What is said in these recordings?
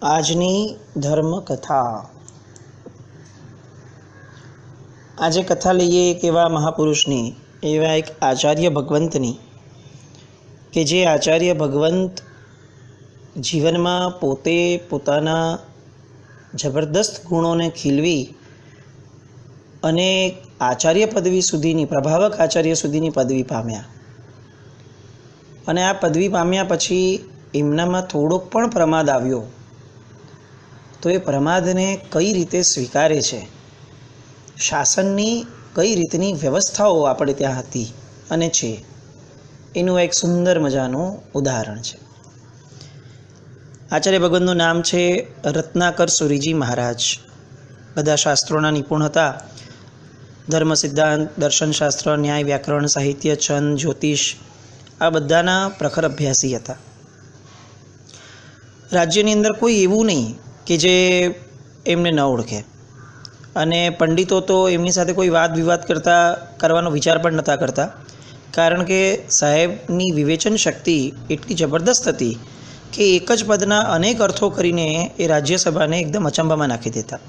આજની ધર્મકથા। આજે કથા લઈએ એક એવા મહાપુરુષની, એવા એક આચાર્ય ભગવંતની, કે જે આચાર્ય ભગવંત જીવનમાં પોતે પોતાના જબરદસ્ત ગુણોને ખીલવી અને આચાર્ય પદવી સુધીની, પ્રભાવક આચાર્ય સુધીની પદવી પામ્યા। અને આ પદવી પામ્યા પછી એમનામાં થોડોક પણ પ્રમાદ આવ્યો તો એ પ્રમાદને કઈ રીતે સ્વીકારે છે, શાસનની કઈ રીતની વ્યવસ્થાઓ આપણે ત્યાં હતી અને છે, એનું એક સુંદર મજાનું ઉદાહરણ છે। આચાર્ય ભગવંતનું નામ છે રત્નાકર સુરીજી મહારાજ। બધા શાસ્ત્રોના નિપુણ હતા। ધર્મ સિદ્ધાંત, દર્શનશાસ્ત્ર, ન્યાય, વ્યાકરણ, સાહિત્ય, છંદ, જ્યોતિષ આ બધાના પ્રખર અભ્યાસી હતા। રાજ્યની અંદર કોઈ એવું નહીં કે જે એમને ન ઓળખે, અને પંડિતો તો એમની સાથે કોઈ વાદ વિવાદ કરવાનો વિચાર પણ નહોતા કરતા, કારણ કે સાહેબની વિવેચન શક્તિ એટલી જબરદસ્ત હતી કે એક જ પદના અનેક અર્થો કરીને એ રાજ્યસભાને એકદમ અચંબામાં નાખી દેતા।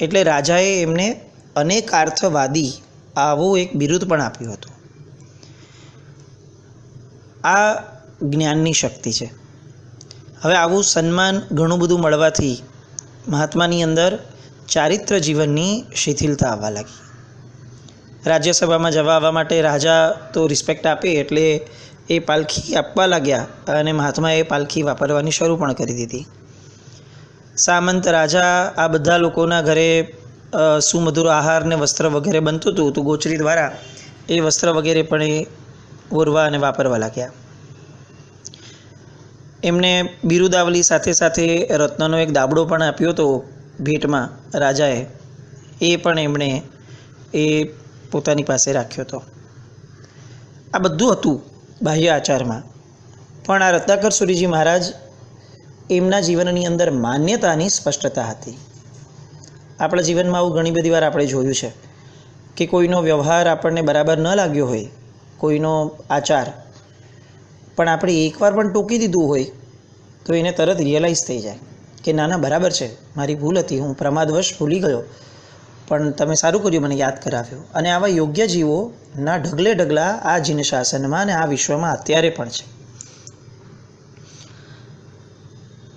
એટલે રાજાએ એમને અનેકાર્થવાદી આવું એક બિરુદ પણ આપ્યું હતું। આ જ્ઞાનની શક્તિ છે। હવે આવું સન્માન ઘણું બધું મળવાથી મહાત્માની અંદર ચારિત્ર જીવનની શિથિલતા આવવા લાગી। રાજ્યસભામાં જવા આવવા માટે રાજા તો રિસ્પેક્ટ આપે એટલે એ પાલખી આપવા લાગ્યા, અને મહાત્માએ પાલખી વાપરવાની શરૂ પણ કરી દીધી। સામંત રાજા આ બધા લોકોના ઘરે સુમધુર આહાર ને વસ્ત્ર વગેરે બનતું હતું, તો ગોચરી દ્વારા એ વસ્ત્ર વગેરે પણ એ ઓરવા અને વાપરવા લાગ્યા। એમને બિરુદાવલી સાથે સાથે રત્નનો એક દાબડો પણ આપ્યો હતો ભેટમાં રાજાએ, એ પણ એમણે એ પોતાની પાસે રાખ્યો હતો। આ બધું હતું બાહ્ય આચારમાં, પણ આ રત્નાકર સુરીજી મહારાજ એમના જીવનની અંદર માન્યતાની સ્પષ્ટતા હતી। આપણા જીવનમાં આવું ઘણી બધી વાર આપણે જોયું છે કે કોઈનો વ્યવહાર આપણને બરાબર ન લાગ્યો હોય, કોઈનો આચાર, પણ આપણે એકવાર પણ ટોકી દીધું હોય તો એને તરત રિયલાઇઝ થઈ જાય કે ના ના બરાબર છે, મારી ભૂલ હતી, હું પ્રમાદવશ ભૂલી ગયો, પણ તમે સારું કર્યું મને યાદ કરાવ્યો। અને આવા યોગ્ય જીવો ના ઢગલે ઢગલા આ જીન શાસનમાં અને આ વિશ્વમાં અત્યારે પણ છે।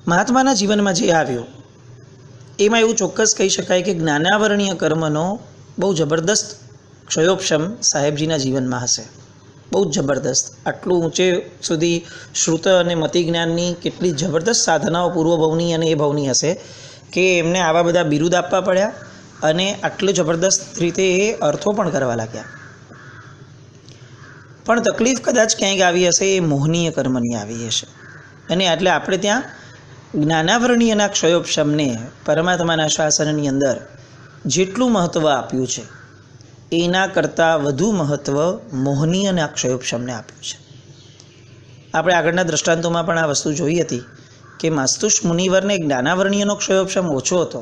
મહાત્માના જીવનમાં જે આવ્યું એમાં એવું ચોક્કસ કહી શકાય કે જ્ઞાનાવરણીય કર્મનો બહુ જબરદસ્ત ક્ષયોપશમ સાહેબજીના જીવનમાં હશે, બહુ જ જબરદસ્ત। આટલું ઊંચે સુધી શ્રુત અને મતિ જ્ઞાનની કેટલી જબરદસ્ત સાધનાઓ પૂર્વભવની અને એ ભવની હશે કે એમને આવા બધા બિરુદ આપવા પડ્યા, અને આટલું જબરદસ્ત રીતે એ અર્થો પણ કરવા લાગ્યા। પણ તકલીફ કદાચ ક્યાંક આવી હશે, એ મોહનીય કર્મની આવી હશે, અને એટલે આપણે ત્યાં જ્ઞાનાવરણીયના ક્ષયોપશમને પરમાત્માના શાસનની અંદર જેટલું મહત્ત્વ આપ્યું છે એના કરતાં વધુ મહત્ત્વ મોહનીય અને અક્ષયોપશમને આપ્યું છે। આપણે આગળના દ્રષ્ટાંતોમાં પણ આ વસ્તુ જોઈ હતી કે માસ્તુષ મુનિવરને જ્ઞાનાવરણીયનો ક્ષયોપશમ ઓછો હતો,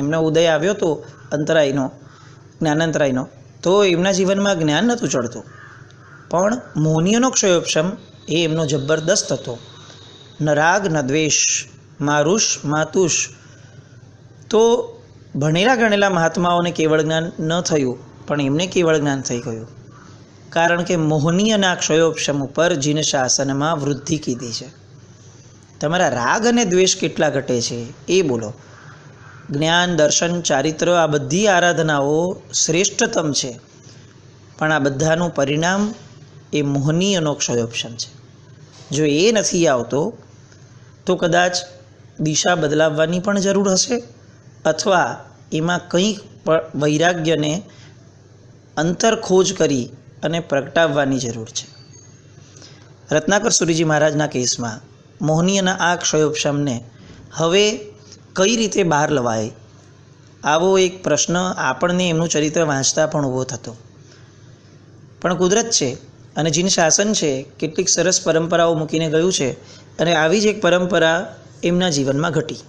એમનો ઉદય આવ્યો હતો અંતરાયનો, જ્ઞાનાંતરાયનો, તો એમના જીવનમાં જ્ઞાન નહોતું ચડતું, પણ મોહનીયનો ક્ષયોપશમ એ એમનો જબરદસ્ત હતો। ન રાગ ન દ્વેષ, મારુષ માતુષ। તો ભણેલા ગણેલા મહાત્માઓને કેવળ જ્ઞાન ન થયું, પણ એમને કેવળ જ્ઞાન થઈ ગયું, કારણ કે મોહનીયના ક્ષયોપશમ ઉપર જીન શાસનમાં વૃદ્ધિ કીધી છે। તમારા રાગ અને દ્વેષ કેટલા ઘટે છે એ બોલો। જ્ઞાન, દર્શન, ચારિત્ર આ બધી આરાધનાઓ શ્રેષ્ઠતમ છે, પણ આ બધાનું પરિણામ એ મોહનીયનો ક્ષયોપશમ છે। જો એ નથી આવતો તો કદાચ દિશા બદલાવવાની પણ જરૂર હશે, અથવા એમાં કંઈક વૈરાગ્યને અંતર ખોજ કરી અને પ્રગટાવવાની જરૂર છે। રત્નાકર સુરીજી મહારાજના કેસમાં મોહનીયના આ ક્ષયોપશમને હવે કઈ રીતે બહાર લવાય, આવો એક પ્રશ્ન આપણને એમનું ચરિત્ર વાંચતા પણ ઊભો થતો। પણ કુદરત છે અને જીન શાસન છે, કેટલીક સરસ પરંપરાઓ મૂકીને ગયું છે, અને આવી જ એક પરંપરા એમના જીવનમાં ઘટી।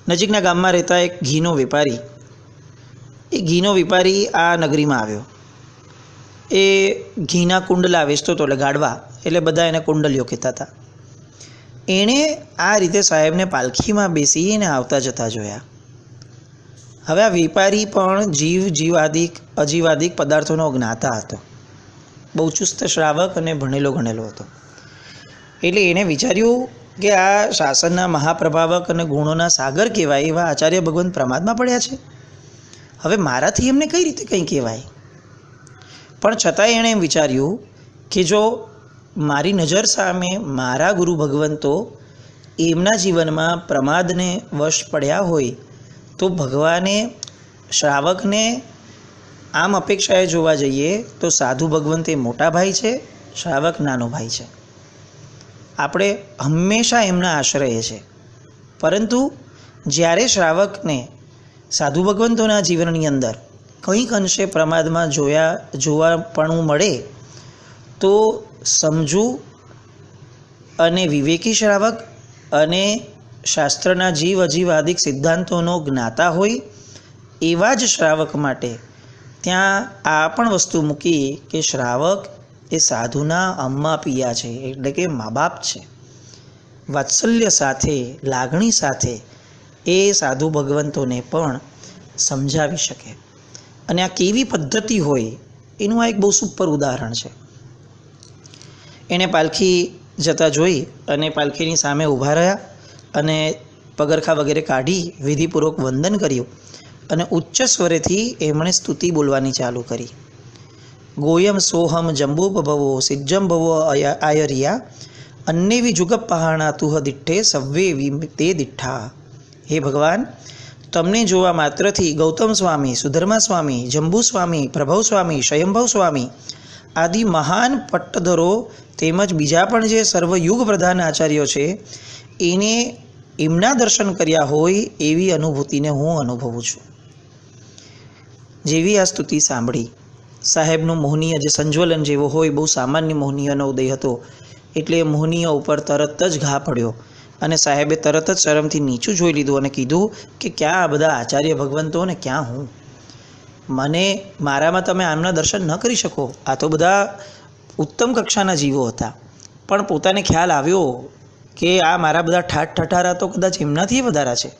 નજીકના ગામમાં રહેતા એક ઘીનો વેપારી, એ ઘીનો વેપારી આ નગરીમાં આવ્યો। એ ઘીના કુંડલા વેચતો હતો, એટલે ગાડવા, એટલે બધા એને કુંડલીઓ કહેતા હતા। એણે આ રીતે સાહેબને પાલખીમાં બેસીને આવતા જતા જોયા. હવે આ વેપારી પણ જીવાદિક અજીવાદિક પદાર્થોનો જ્ઞાતા હતો. બહુ ચુસ્ત શ્રાવક અને ભણેલો ગણેલો હતો. એટલે એણે વિચાર્યું કે આ શાસનના મહાપ્રભાવક અને ગુણોના સાગર કહેવાય એવા આચાર્ય ભગવાન પ્રમાદમાં પડ્યા છે. હવે મારાથી એમને કઈ રીતે કંઈ કહેવાય? પણ છતાંય એણે એમ વિચાર્યું કે જો મારી નજર સામે મારા ગુરુ ભગવંતો એમના જીવનમાં પ્રમાદને વશ પડ્યા હોય તો ભગવાને શ્રાવકને આમ અપેક્ષાએ જોવા જઈએ તો સાધુ ભગવંત એ મોટા ભાઈ છે, શ્રાવક નાનો ભાઈ છે. આપણે હંમેશા એમના આશ્રયે છે. પરંતુ જ્યારે શ્રાવકને સાધુ ભગવંતોના જીવનની અંદર કંઈક અંશે પ્રમાદમાં જોવાપણું મળે તો સમજુ અને વિવેકી શ્રાવક અને શાસ્ત્રના જીવ અજીવાદિક સિદ્ધાંતોનો જ્ઞાતા હોય એવા જ શ્રાવક માટે ત્યાં આ પણ વસ્તુ મૂકી કે શ્રાવક એ સાધુના અમ્મા પિયા છે, એટલે કે મા બાપ છે. વાત્સલ્ય સાથે, લાગણી સાથે એ સાધુ ભગવંતોને પણ સમજાવી શકે. અને આ કેવી પદ્ધતિ હોય એનું આ એક બહુ સુપર ઉદાહરણ છે. એણે પાલખી જતા જોઈ અને પાલખીની સામે ઊભા રહ્યા અને પગરખા વગેરે કાઢી વિધિપૂર્વક વંદન કર્યું અને ઉચ્ચ સ્વરેથી એમણે સ્તુતિ બોલવાની ચાલુ કરી. ગોયમ સોહમ જંબૂભવો સિજ્જંભવો આયરિયા અન્નેવી જુગપહાણા તુહ દિઠ્ઠે સવ્વે તે દિઠ્ઠા. હે ભગવાન, તમને જોવા માત્રથી ગૌતમ સ્વામી, સુધર્મા સ્વામી, જંબુ સ્વામી, પ્રભવ સ્વામી, સ્વયંભવ સ્વામી આદિ મહાન પટ્ટધરો તેમજ બીજા પણ જે સર્વયુગ પ્રધાન આચાર્યો છે એને એમના દર્શન કર્યા હોય એવી અનુભૂતિને હું અનુભવું છું. જેવી આ સ્તુતિ સાંભળી સાહેબનું મોહનીય જે સંજ્વલન જેવો હોય, બહુ સામાન્ય મોહનીયનો ઉદય હતો એટલે મોહનીય ઉપર તરત જ ઘા પડ્યો અને સાહેબે તરત જ શરમથી નીચું જોઈ લીધું અને કીધું કે ક્યાં આ બધા આચાર્ય ભગવંતો ને ક્યાં હું? મારામાં તમે આમના દર્શન ન કરી શકો. આ તો બધા ઉત્તમ કક્ષાના જીવો હતા. પણ પોતાને ખ્યાલ આવ્યો કે આ મારા બધા ઠાઠ ઠઠારા તો કદાચ એમનાથી વધારા છે.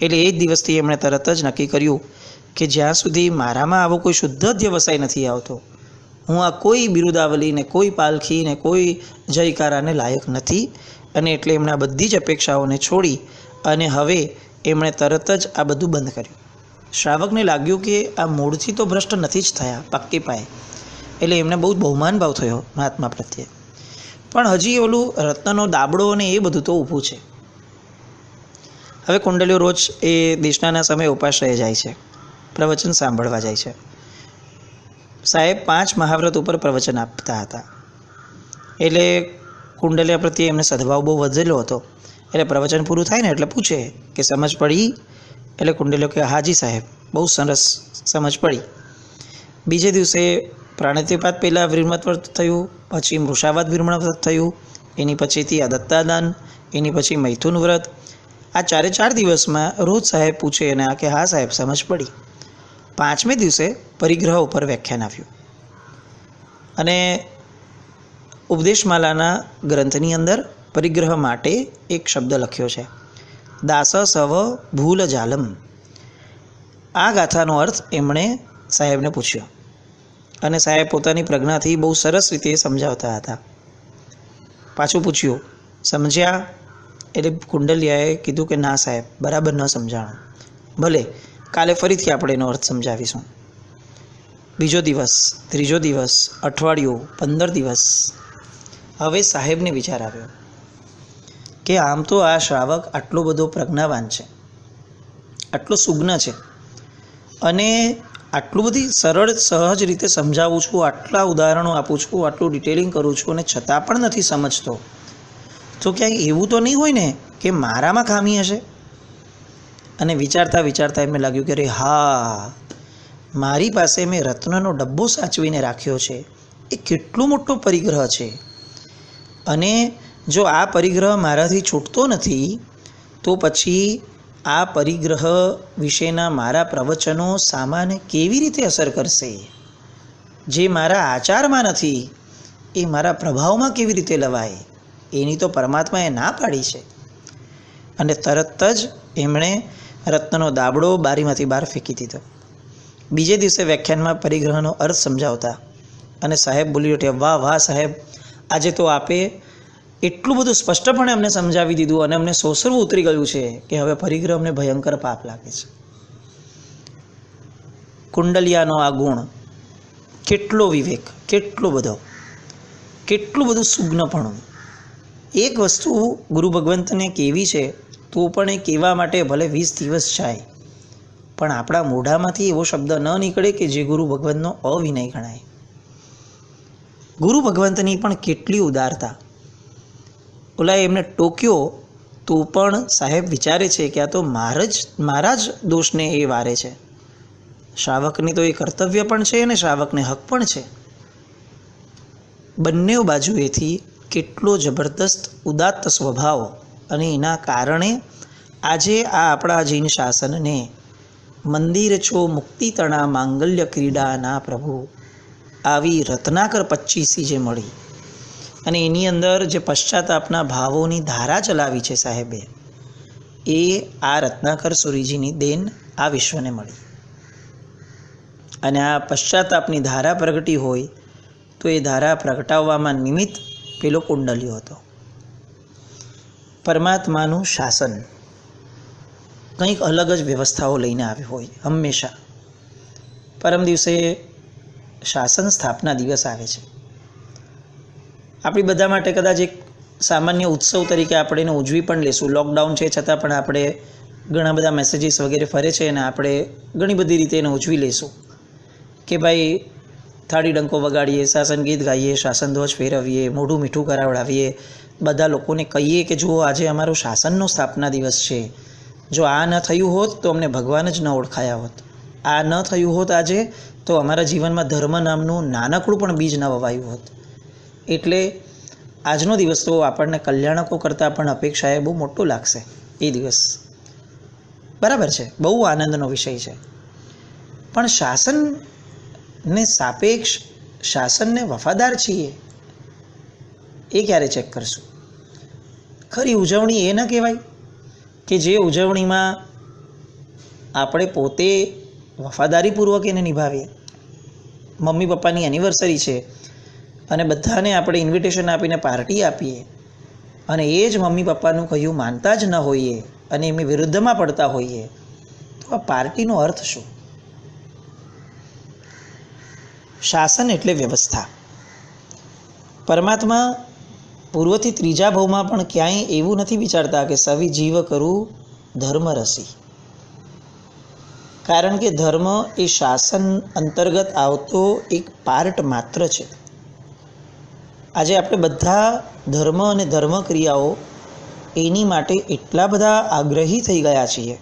એટલે એ જ દિવસથી એમણે તરત જ નક્કી કર્યું કે જ્યાં સુધી મારામાં આવો કોઈ શુદ્ધ વ્યવસાય નથી આવતો, હું આ કોઈ બિરુદાવલી ને કોઈ પાલખી ને કોઈ જયકારાને લાયક નથી. અને એટલે એમણે આ બધી જ અપેક્ષાઓને છોડી અને હવે એમણે તરત જ આ બધું બંધ કર્યું. શ્રાવકને લાગ્યું કે આ મૂળથી તો ભ્રષ્ટ નથી જ થયા, પાક્કી પાયે. એટલે એમને બહુ બહુમાન ભાવ થયો મહાત્મા પ્રત્યે. પણ હજી ઓલું રત્નનો દાબડો અને એ બધું તો ઊભું છે. હવે કુંડલીઓ રોજ એ દેશનાના સમયે ઉપાશ્રયે જાય છે, પ્રવચન સાંભળવા જાય છે. સાહેબ 5 મહાવ્રત ઉપર પ્રવચન આપતા હતા. એટલે કુંડલિયા પ્રત્યે એમને સદભાવ બહુ વધેલો હતો. એટલે પ્રવચન પૂરું થાય ને એટલે પૂછે કે સમજ પડી? એટલે કુંડલિયો કે હાજી સાહેબ, બહુ સરસ સમજ પડી. બીજે દિવસે પ્રાણાતિપાત પહેલાં વિરમત વ્રત થયું, પછી મૃષાવાદ વિરમણ વ્રત થયું, એની પછીથી આ દત્તાદાન, એની પછી મૈથુન વ્રત. આ 4 દિવસમાં રોજ સાહેબ પૂછે અને આ કે હા સાહેબ સમજ પડી. 5મે દિવસે પરિગ્રહ ઉપર વ્યાખ્યાન આવ્યું અને ઉપદેશમાલાના ગ્રંથની અંદર પરિગ્રહ માટે એક શબ્દ લખ્યો છે, દાસ સવ ભૂલ જાલમ. આ ગાથાનો અર્થ એમણે સાહેબને પૂછ્યો અને સાહેબ પોતાની પ્રજ્ઞાથી બહુ સરસ રીતે સમજાવતા હતા. પાછું પૂછ્યું, સમજ્યા? એટલે કુંડલિયાએ કીધું કે ના સાહેબ, બરાબર ન સમજાણું. ભલે, કાલે ફરીથી આપણે એનો અર્થ સમજાવીશું. બીજો દિવસ, ત્રીજો દિવસ, અઠવાડિયું, 15 દિવસ. હવે સાહેબને વિચાર આવ્યો કે આમ તો આ શ્રાવક આટલો બધો પ્રજ્ઞાવાન છે, આટલો સુજ્ઞ છે અને આટલું બધી સરળ સહજ રીતે સમજાવું છું, આટલા ઉદાહરણો આપું છું, આટલું ડિટેલિંગ કરું છું અને છતાં પણ નથી સમજતો. તો ક્યાંય એવું તો નહીં હોય ને કે મારામાં ખામી હશે? અને વિચારતા વિચારતા એમને લાગ્યું કે અરે હા, મારી પાસે મેં રત્નનો ડબ્બો સાચવીને રાખ્યો છે. એ કેટલો મોટો પરિગ્રહ છે અને જો આ પરિગ્રહ મારાથી છૂટતો નથી તો પછી આ પરિગ્રહ વિશેના મારા પ્રવચનો સામાને કેવી રીતે અસર કરશે? જે મારા આચારમાં નથી એ મારા પ્રભાવમાં કેવી રીતે લવાય? એની તો પરમાત્માએ ના પાડી છે. અને તરત જ એમણે રત્નનો દાબડો બારીમાંથી બહાર ફેંકી દીધો. બીજે દિવસે વ્યાખ્યાનમાં પરિગ્રહનો અર્થ સમજાવતા અને સાહેબ બોલી ઉઠ્યા, વાહ વાહ સાહેબ, આજે તો આપે એટલું બધું સ્પષ્ટપણે અમને સમજાવી દીધું અને અમને સોસરવું ઉતરી ગયું છે કે હવે પરિગ્રહ અમને ભયંકર પાપ લાગે છે. કુંડલિયાનો આ ગુણ, કેટલો વિવેક, કેટલું બધું સુજ્ઞપણું. એક વસ્તુ ગુરુ ભગવંતને કેવી છે તો પણ એ કહેવા માટે ભલે 20 દિવસ જાય, પણ આપણા મોઢામાંથી એવો શબ્દ ન નીકળે કે જે ગુરુ ભગવંતનો અવિનય ગણાય. ગુરુ ભગવંતની પણ કેટલી ઉદારતા. ઓલા એમને ટોક્યો તો પણ સાહેબ વિચારે છે કે આ તો મારા જ દોષને એ વારે છે. શ્રાવકની તો એ કર્તવ્ય પણ છે અને શ્રાવકને હક પણ છે. બંને બાજુએથી કેટલો જબરદસ્ત ઉદાત્ત સ્વભાવ, અને એના કારણે આજે આ આપણા જૈન શાસનને મંદિર છો મુક્તિ તણા માંગલ્ય ક્રીડાના પ્રભુ આવી રત્નાકર 25 જે મળી અને એની અંદર જે પશ્ચાતાપના ભાવોની ધારા ચલાવી છે સાહેબે, એ આ રત્નાકર સુરીજીની દેન આ વિશ્વને મળી. અને આ પશ્ચાતાપની ધારા પ્રગટી હોય તો એ ધારા પ્રગટાવવામાં નિમિત્ત પેલો કુંડલ્યો હતો. પરમાત્માનું શાસન કંઈક અલગ જ વ્યવસ્થાઓ લઈને આવ્યું હોય. હંમેશા પરમ દિવસે શાસન સ્થાપના દિવસ આવે છે. આપણી બધા માટે કદાચ એક સામાન્ય ઉત્સવ તરીકે આપણે એને ઉજવી પણ લેશું. લોકડાઉન છે છતાં પણ આપણે ઘણા બધા મેસેજીસ વગેરે ફરે છે અને આપણે ઘણી બધી રીતે એને ઉજવી લઈશું કે ભાઈ થાળી ડંકો વગાડીએ, શાસન ગીત ગાઈએ, શાસન ધ્વજ ફેરવીએ, મોઢું મીઠું કરાવડાવીએ, બધા લોકોને કહીએ કે જો આજે અમારો શાસનનો સ્થાપના દિવસ છે, જો આ ન થયું હોત તો અમને ભગવાન જ ન ઓળખાયા હોત, આ ન થયું હોત આજે તો અમારા જીવનમાં ધર્મ નામનું નાનકડું પણ બીજ ન વવાયું હોત. એટલે આજનો દિવસ તો આપણને કલ્યાણકો કરતાં પણ અપેક્ષાએ બહુ મોટો લાગશે. એ દિવસ બરાબર છે, બહુ આનંદનો વિષય છે. પણ શાસનને સાપેક્ષ, શાસનને વફાદાર છીએ એ ક્યારે ચેક કરશું? ખરી ઉજવણી એ ન કહેવાય કે જે ઉજવણીમાં આપણે પોતે વફાદારીપૂર્વક એને નિભાવીએ. મમ્મી પપ્પાની એનિવર્સરી છે અને બધાને આપણે ઇન્વિટેશન આપીને પાર્ટી આપીએ અને એ જ મમ્મી પપ્પાનું કહ્યું માનતા જ ન હોઈએ અને એમની વિરુદ્ધમાં પડતા હોઈએ તો આ પાર્ટીનો અર્થ શું? શાસન એટલે વ્યવસ્થા. પરમાત્મા પૂર્વથી ત્રીજા ભાવમાં પણ ક્યાંય એવું નથી વિચારતા કે સવિ જીવ કરું ધર્મ રસી. કારણ કે ધર્મ એ શાસન અંતર્ગત આવતો એક પાર્ટ માત્ર છે. આજે આપણે બધા ધર્મ અને ધર્મક્રિયાઓ એની માટે એટલા બધા આગ્રહી થઈ ગયા છીએ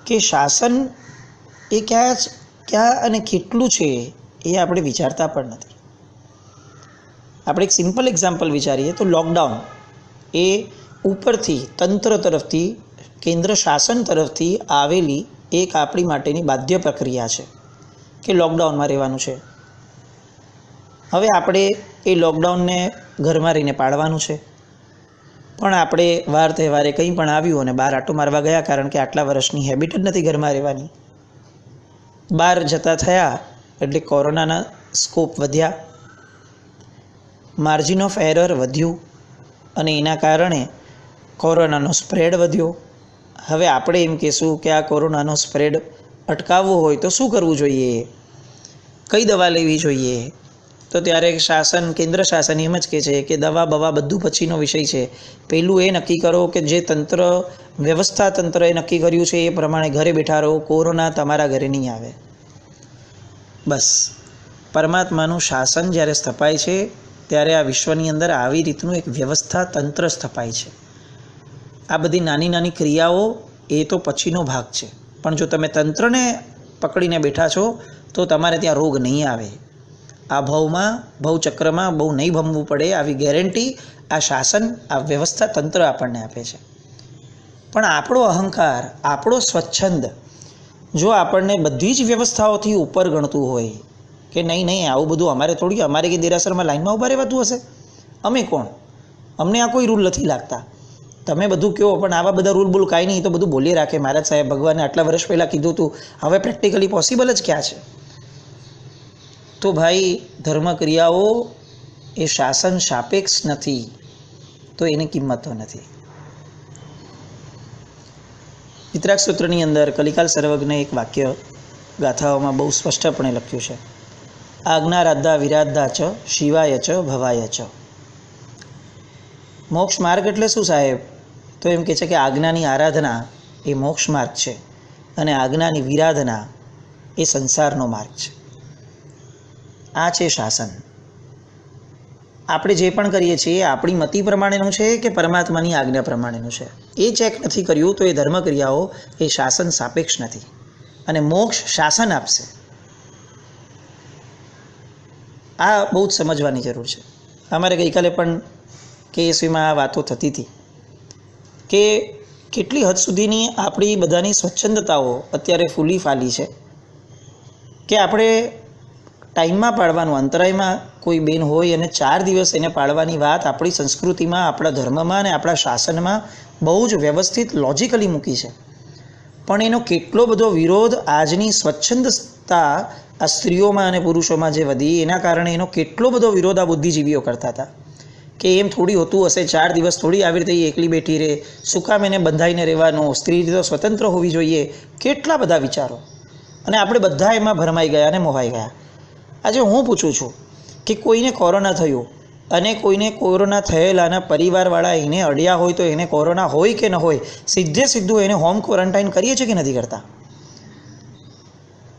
કે શાસન એ ક્યાં અને કેટલું છે એ આપણે વિચારતા પણ નથી. આપણે એક સિમ્પલ એક્ઝામ્પલ વિચારીએ તો લોકડાઉન એ ઉપરથી તંત્ર તરફથી, કેન્દ્ર શાસન તરફથી આવેલી એક આપણી માટેની બાધ્ય પ્રક્રિયા છે કે લોકડાઉનમાં રહેવાનું છે. હવે આપણે એ લોકડાઉનને ઘરમાં રહીને પાડવાનું છે, પણ આપણે વાર તહેવારે કંઈ પણ આવ્યું અને બહાર આટો મારવા ગયા, કારણ કે આટલા વર્ષની હેબિટ જ નથી ઘરમાં રહેવાની. બહાર જતા થયા એટલે કોરોનાના સ્કોપ વધ્યા, માર્જિન ઓફ એરર વધ્યું અને એના કારણે કોરોનાનો સ્પ્રેડ વધ્યો. હવે આપણે એમ કહેશું કે આ કોરોનાનો સ્પ્રેડ અટકાવવો હોય તો શું કરવું જોઈએ, કઈ દવા લેવી જોઈએ? તો ત્યારે શાસન, કેન્દ્ર શાસન એમ જ કહે છે કે દવા બવા બધું પછીનો વિષય છે. પહેલું એ નક્કી કરો કે જે તંત્ર, વ્યવસ્થા તંત્રએ નક્કી કર્યું છે એ પ્રમાણે ઘરે બેઠા રહો, કોરોના તમારા ઘરે નહીં આવે. બસ પરમાત્માનું શાસન જ્યારે સ્થપાય છે ત્યારે આ વિશ્વની અંદર આવી રીતનું એક વ્યવસ્થા તંત્ર સ્થપાય છે. આ બધી નાની નાની ક્રિયાઓ એ તો પછીનો ભાગ છે, પણ જો તમે તંત્રને પકડીને બેઠા છો તો તમારે ત્યાં રોગ નહીં આવે. આ ભાવમાં, ભવચક્રમાં બહુ નહીં ભમવું પડે, આવી ગેરંટી આ શાસન, આ વ્યવસ્થા તંત્ર આપણને આપે છે. પણ આપણો અહંકાર, આપણો સ્વચ્છંદ જો આપણને બધી જ વ્યવસ્થાઓથી ઉપર ગણતું હોય કે નહીં આવું બધું અમારે થોડી, અમારે કે દેરાસરમાં લાઈનમાં ઊભા રહેવાતું હશે, અમે કોણ? અમને આ કોઈ રૂલ નથી લાગતા. તમે બધું કહો પણ આવા બધા રૂલ બુલ કાંઈ નહીં, તો બધું બોલી રાખે. મહારાજ સાહેબ ભગવાને આટલા વર્ષ પહેલાં કીધું હતું, હવે પ્રેક્ટિકલી પોસિબલ જ ક્યાં છે? તો ભાઈ ધર્મ ક્રિયાઓ એ શાસન સાપેક્ષ નથી, તો એની કિંમત તો નથી. વિતરાગ સૂત્રની અંદર કલિકાલ સર્વજ્ઞ એક વાક્ય ગાથાઓમાં બહુ સ્પષ્ટપણે લખ્યું છે, આજ્ઞા રાધા વિરાધા ચ શિવાય ચ ભવાય ચ. મોક્ષ માર્ગ એટલે શું સાહેબ? તો એમ કહે છે કે આજ્ઞાની આરાધના એ મોક્ષ માર્ગ છે, અને આજ્ઞાની વિરાધના એ સંસારનો માર્ગ છે. આ છે શાસન. આપણે જે પણ કરીએ છીએ એ આપણી મતિ પ્રમાણેનું છે કે પરમાત્માની આજ્ઞા પ્રમાણેનું છે, એ ચેક નથી કર્યું તો એ ધર્મક્રિયાઓ એ શાસન સાપેક્ષ નથી, અને મોક્ષ શાસન આપશે. આ બહુ જ સમજવાની જરૂર છે. અમારે ગઈકાલે પણ કેએસવીમાં આ વાતો થતી હતી કે કેટલી હદ સુધીની આપણી બધાની સ્વચ્છંદતાઓ અત્યારે ફૂલી ફાલી છે કે આપણે ટાઈમમાં પાડવાનું, અંતરાયમાં કોઈ બેન હોય અને 4 દિવસ એને પાડવાની વાત આપણી સંસ્કૃતિમાં, આપણા ધર્મમાં અને આપણા શાસનમાં બહુ જ વ્યવસ્થિત લોજિકલી મૂકી છે. પણ એનો કેટલો બધો વિરોધ આજની સ્વચ્છંદતા આ સ્ત્રીઓમાં અને પુરુષોમાં જે વધી, એના કારણે એનો કેટલો બધો વિરોધ આ બુદ્ધિજીવીઓ કરતા હતા કે એમ થોડી હોતું હશે, 4 દિવસ થોડી આવી રીતે એકલી બેઠી રહે, શું કામ એને બંધાઈને રહેવાનું, સ્ત્રી તો સ્વતંત્ર હોવી જોઈએ, કેટલા બધા વિચારો. અને આપણે બધા એમાં ભરમાઈ ગયા અને મોહાઈ ગયા. આજે હું પૂછું છું કે કોઈને કોરોના થયું અને કોઈને કોરોના થયેલાના પરિવારવાળા એને અડ્યા હોય તો એને કોરોના હોય કે ન હોય, સીધું એને હોમ ક્વોરન્ટાઇન કરીએ છીએ કે નથી કરતા?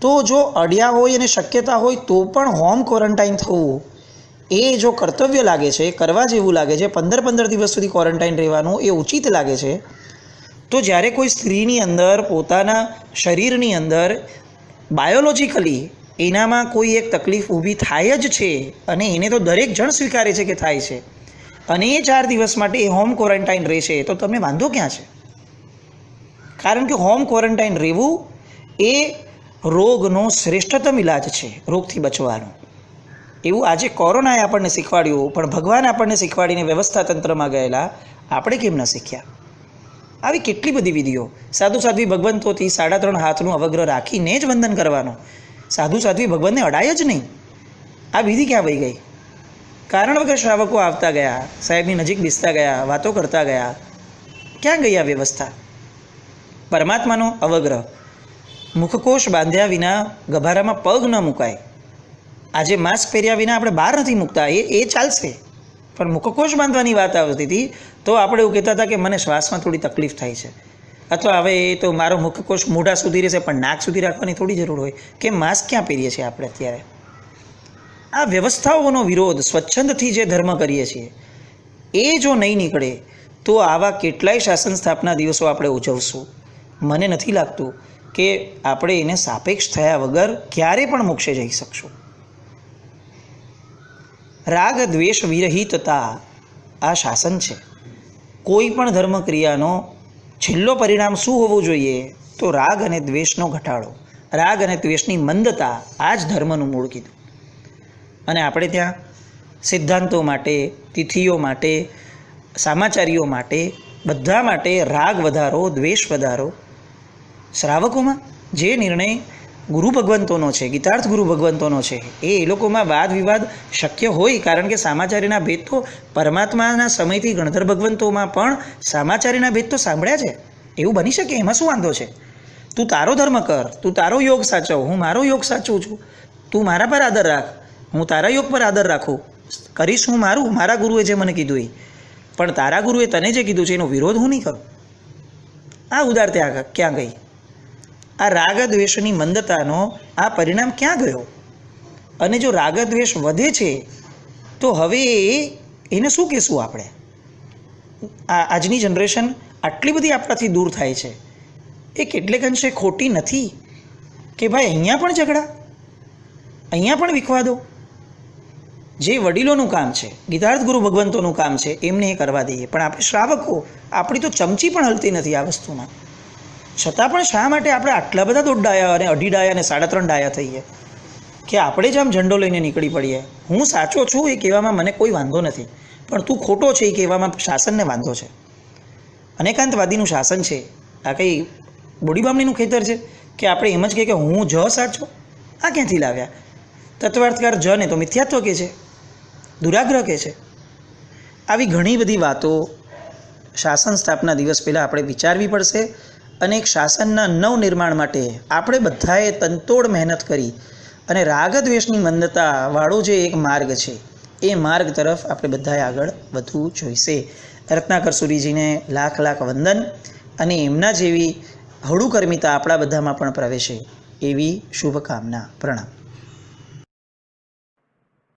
તો જો અડ્યા હોય અને શક્યતા હોય તો પણ હોમ ક્વોરન્ટાઇન થવું એ જો કર્તવ્ય લાગે છે, કરવા જેવું લાગે છે, 15 દિવસ સુધી ક્વોરન્ટાઇન રહેવાનું એ ઉચિત લાગે છે, તો જ્યારે કોઈ સ્ત્રીની અંદર, પોતાના શરીરની અંદર બાયોલોજિકલી એનામાં કોઈ એક તકલીફ ઊભી થાય જ છે અને એને તો દરેક જણ સ્વીકારે છે કે થાય છે, અને એ 4 દિવસ માટે એ હોમ ક્વોરન્ટાઇન રહેશે, તો તમે વાંધો ક્યાં છે? કારણ કે હોમ ક્વોરન્ટાઇન રહેવું એ રોગનો શ્રેષ્ઠતમ ઇલાજ છે, રોગથી બચવાનો. એવું આજે કોરોનાએ આપણને શીખવાડ્યું, પણ ભગવાન આપણને શીખવાડીને વ્યવસ્થા તંત્રમાં ગયેલા આપણે કેમ ન શીખ્યા? આવી કેટલી બધી વિધિઓ. સાધુ સાધ્વી ભગવંતોથી 3.5 હાથનું અવગ્રહ રાખીને જ વંદન કરવાનું. સાધુ સાધ્વી ભગવાનને અડાય જ નહીં. આ વિધિ ક્યાં વહી ગઈ? કારણ વગર શ્રાવકો આવતા ગયા, સાહેબની નજીક બેસતા ગયા, વાતો કરતા ગયા. ક્યાં ગઈ આ વ્યવસ્થા? પરમાત્માનો અવગ્રહ. મુખકોશ બાંધ્યા વિના ગભારામાં પગ ન મુકાય. આજે માસ્ક પહેર્યા વિના આપણે બહાર નથી મૂકતા, એ ચાલશે, પણ મુખકોશ બાંધવાની વાત આવતી હતી તો આપણે એવું કહેતા હતા કે મને શ્વાસમાં થોડી તકલીફ થાય છે, અથવા હવે એ તો મારો મુખકોશ મોઢા સુધી રહેશે પણ નાક સુધી રાખવાની થોડી જરૂર હોય, કે માસ્ક ક્યાં પહેરીએ છીએ આપણે અત્યારે? આ વ્યવસ્થાઓનો વિરોધ સ્વચ્છંદથી જે ધર્મ કરીએ છીએ એ જો નહીં નીકળે તો આવા કેટલાય શાસન સ્થાપના દિવસો આપણે ઉજવશું. મને નથી લાગતું કે આપણે એને સાપેક્ષ થયા વગર ક્યારે પણ મોક્ષે જઈ શકશું. રાગ દ્વેષ વિરહિતતા આ શાસન છે. કોઈ પણ ધર્મ ક્રિયાનો છેલ્લો પરિણામ શું હોવું જોઈએ? તો રાગ અને દ્વેષનો ઘટાડો, રાગ અને દ્વેષની મંદતા. આ જ ધર્મનું મૂળ કીધું. અને આપણે ત્યાં સિદ્ધાંતો માટે, તિથિઓ માટે, સામાચારીઓ માટે, બધા માટે રાગ વધારો, દ્વેષ વધારો. શ્રાવકોમાં જે નિર્ણય ગુરુ ભગવંતોનો છે, ગીતાર્થ ગુરુ ભગવંતોનો છે, એ લોકોમાં વાદ વિવાદ શક્ય હોય, કારણ કે સામાચારીના ભેદ તો પરમાત્માના સમયથી ગણધર ભગવંતોમાં પણ સામાચારીના ભેદ તો સાંભળ્યા છે. એવું બની શકે? એમાં શું વાંધો છે? તું તારો ધર્મ કર, તું તારો યોગ સાચવ, હું મારો યોગ સાચવું છું, તું મારા પર આદર રાખ, હું તારા યોગ પર આદર રાખું, કરીશ હું મારા ગુરુએ જે મને કીધું એ, પણ તારા ગુરુએ તને જે કીધું છે એનો વિરોધ હું નહીં કરું. આ ઉદારતા ક્યાં ગઈ? આ રાગદ્વેષની મંદતાનો આ પરિણામ ક્યાં ગયો? અને જો રાગદ્વેષ વધે છે તો હવે એને શું કહેશું આપણે? આજની જનરેશન આટલી બધી આપણાથી દૂર થાય છે એ કેટલેક અંશે ખોટી નથી કે ભાઈ અહીંયા પણ ઝઘડા, અહીંયા પણ વિખવાદો. જે વડીલોનું કામ છે, ગીતાર્થ ગુરુ ભગવંતોનું કામ છે, એમને એ કરવા દઈએ. પણ આપણે શ્રાવકો, આપણી તો ચમચી પણ હલતી નથી આ વસ્તુમાં. છતાં પણ શા માટે આપણે આટલા બધા દોઢ ડાયા અને 2.5 ડાયા અને 3.5 ડાયા થઈએ કે આપણે જ આમ ઝંડો લઈને નીકળી પડીએ? હું સાચો છું એ કહેવામાં મને કોઈ વાંધો નથી, પણ તું ખોટો છે એ કહેવામાં શાસનને વાંધો છે. અનેકાંતવાદીનું શાસન છે. આ કંઈ બોડીબામણીનું ખેતર છે કે આપણે એમ જ કહીએ કે હું જ સાચો? આ ક્યાંથી લાવ્યા? તત્વાર્થકાર જને તો મિથ્યાત્વ કહે છે, દુરાગ્રહ કહે છે. આવી ઘણી બધી વાતો શાસન સ્થાપના દિવસ પહેલાં આપણે વિચારવી પડશે અને એક શાસનના નવનિર્માણ માટે આપણે બધાએ તનતોડ મહેનત કરી અને રાગદ્વેષની મંદતાવાળો જે એક માર્ગ છે એ માર્ગ તરફ આપણે બધાએ આગળ વધવું જોઈશે. રત્નાકર સુરીજીને લાખ લાખ વંદન અને એમના જેવી હળુકર્મિતા આપણા બધામાં પણ પ્રવેશે એવી શુભકામના. પ્રણામ.